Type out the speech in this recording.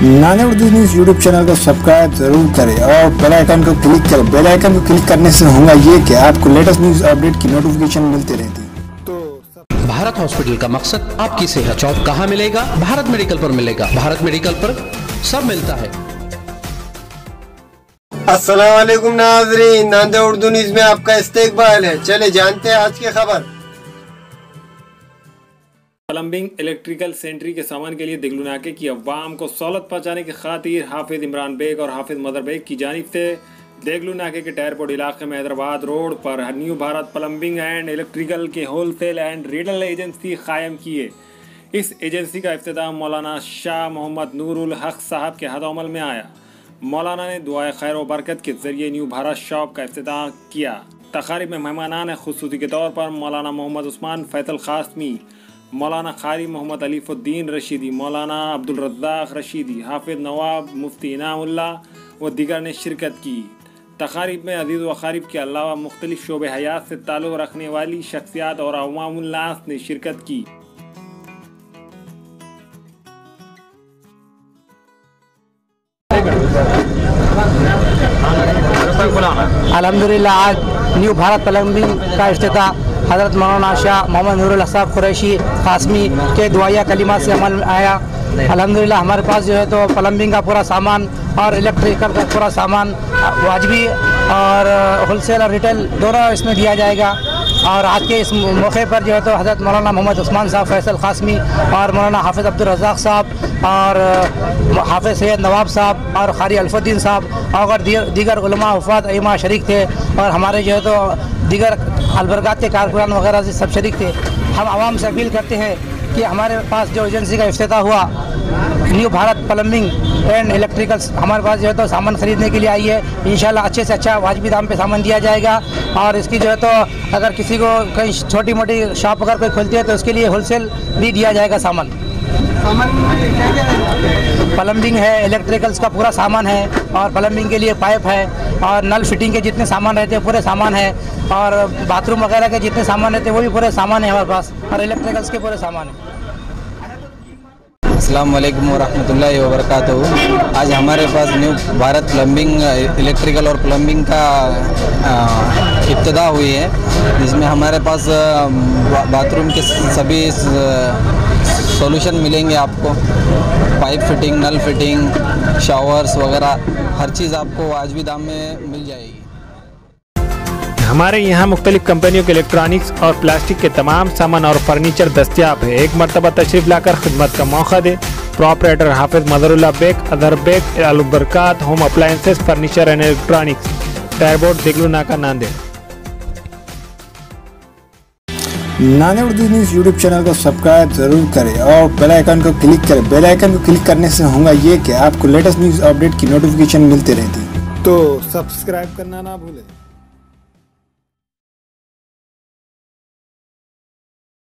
नाने Urdu news YouTube channel को subscribe जरूर करें और बेल आइकन को क्लिक करें। बेल आइकन को क्लिक करने से होगा ये कि आपको लेटेस्ट न्यूज़ अपडेट की नोटिफिकेशन मिलती रहती। भारत हॉस्पिटल का मकसद आपकी सेहत। जॉब कहाँ मिलेगा? भारत मेडिकल पर मिलेगा। भारत मेडिकल पर सब मिलता है। अस्सलाम वालेकुम नाज़रीन, नांदे उर्दू न्यूज़ में आपका इस्तकबाल है। चले जानते हैं आज की खबर। प्लम्बिंग इलेक्ट्रिकल सेंट्री के सामान के लिए दिगलू नाके की अवाम को सहूलत पहुँचाने की खातिर हाफिज इमरान बेग और हाफिज मदर बेग की जानिब से देगलू नाके के टायरपोर्ट इलाके में हैदराबाद रोड पर new Bharat plumbing and electrical के होलसेल एंड रिटेल एजेंसी कायम की है। इस एजेंसी का इफ्तिताह मौलाना शाह मोहम्मद नूरुल हक साहब के हद-ओ-अमल में आया। मौलाना ने दुआए खैर व बरकत के ज़रिए न्यू भारत शॉप का इफ्तिताह किया। तक़रीब में मेहमानान खुसूसी के तौर पर मौलाना मोहम्मद उस्मान फैसल क़ासमी, मौलाना कारी मोहम्मद अलीफुद्दीन रशीदी, मौलाना अब्दुल रज़्ज़ाक़ रशीदी, हाफिज नवाब, मुफ्ती इनामुल्लाह व दीगर ने शिरकत की। तक़रीब में अज़ीज़ व क़रीब के अलावा मुख्तलिफ़ शोबे हयात से ताल्लुक़ रखने वाली शख्सियात और अवामुल नास ने शिरकत की। अल्हम्दुलिल्लाह आज न्यू भारत प्लम्बिंग का इफ्तिताह हज़रत मौलाना शाह मोहम्मद नूरुल हक कुरैशी क़ासमी के दुआया कलिमात से अमल में आया। अल्हम्दुलिल्लाह हमारे पास जो है तो प्लम्बिंग का पूरा सामान और इलेक्ट्रिकल का पूरा सामान वाजबी और होलसेल और रिटेल दोनों इसमें दिया जाएगा। और आज के इस मौके पर जो है तो हज़रत मौलाना मोहम्मद उस्मान साहब फैसल क़ासमी और मौलाना हाफिज़ अब्दुल रज़्ज़ाक़ साहब और हाफिज़ सैयद नवाब साहब और कारी अल्फुद्दीन साहब और दीगर उलमा हुफ़ाज़ अइम्मा शरीक थे और हमारे जो है तो दीगर अलबरकात के कारकुनान वगैरह से सब शरीक थे। हम आवाम से अपील करते हैं कि हमारे पास जो एजेंसी का इफ्तिताह हुआ new Bharat plumbing and electricals, हमारे पास जो है तो सामान ख़रीदने के लिए आई है। इंशाल्लाह अच्छे से अच्छा वाजिबी दाम पे सामान दिया जाएगा। और इसकी जो है तो अगर किसी को कहीं छोटी मोटी शॉप अगर कोई खुलती है तो उसके लिए होलसेल भी दिया जाएगा। सामान प्लम्बिंग है, इलेक्ट्रिकल्स का पूरा सामान है और प्लम्बिंग के लिए पाइप है और नल फिटिंग के जितने सामान रहते हैं पूरे सामान है और बाथरूम वगैरह के जितने सामान रहते हैं वो भी पूरे सामान है हमारे पास और इलेक्ट्रिकल्स के पूरे सामान है। अस्सलाम वालेकुम वरहमतुल्लाहि वबरकातुहू। आज हमारे पास न्यू भारत प्लम्बिंग इलेक्ट्रिकल और प्लम्बिंग का इब्तिदा हुई है, जिसमें हमारे पास बाथरूम के सभी सॉल्यूशन मिलेंगे आपको। पाइप फिटिंग, नल फिटिंग, शावर्स वगैरह हर चीज़ आपको वाजिबी दाम में मिल जाएगी। हमारे यहाँ मुख्तलिफ कंपनियों के इलेक्ट्रॉनिक्स और प्लास्टिक के तमाम सामान और फर्नीचर दस्तियाब है। एक मरतबा तशरीफ लाकर खिदमत का मौका दे। प्रोपराइटर हाफिज मदरुल्लाह बेग, अदर Baig, Albarkat home appliances, furniture and electronics, टायरपोर्ट दिगलू नाका, नांदेड़। नाने उर्दू न्यूज़ यूट्यूब चैनल को सब्सक्राइब जरूर करें और बेल आइकन को क्लिक करें। बेल आइकन को क्लिक करने से होगा ये कि आपको लेटेस्ट न्यूज़ अपडेट की नोटिफिकेशन मिलती रहती। तो सब्सक्राइब करना ना भूलें।